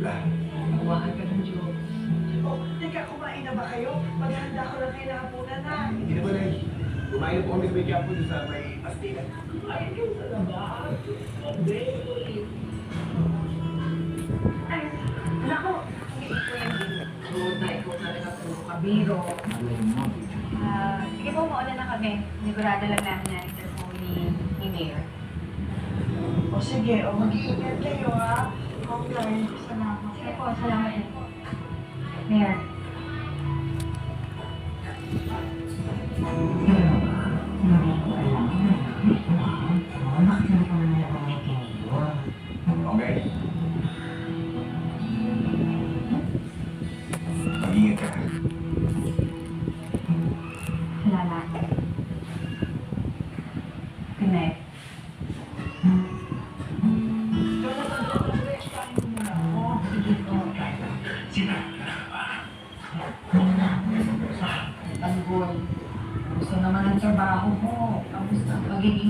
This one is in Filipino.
Wala. Nakuhaan ka ng Diyos. Oh, teka, kumain na ba kayo? Maghahanda ko lang kayo ng hapunan na. Hindi naman ay. Kumain na po kami sa may kampo doon sa may pastilan. Ay, sa labas. Ay, naku, hindi ko yung biro. Good na ikaw talaga puro kabiro. Sige po, mauna na kami. Sigurado lang namin na interphone ni Mayor. O sige, o mag-iingat kayo ha. Okay, salamat. Sige po, salamat din po. Mayor. Okay? Mag-iingat ka. Salamat. Good night. Tanggol. Gusto naman ang trabaho mo. Kamusta ang pagiging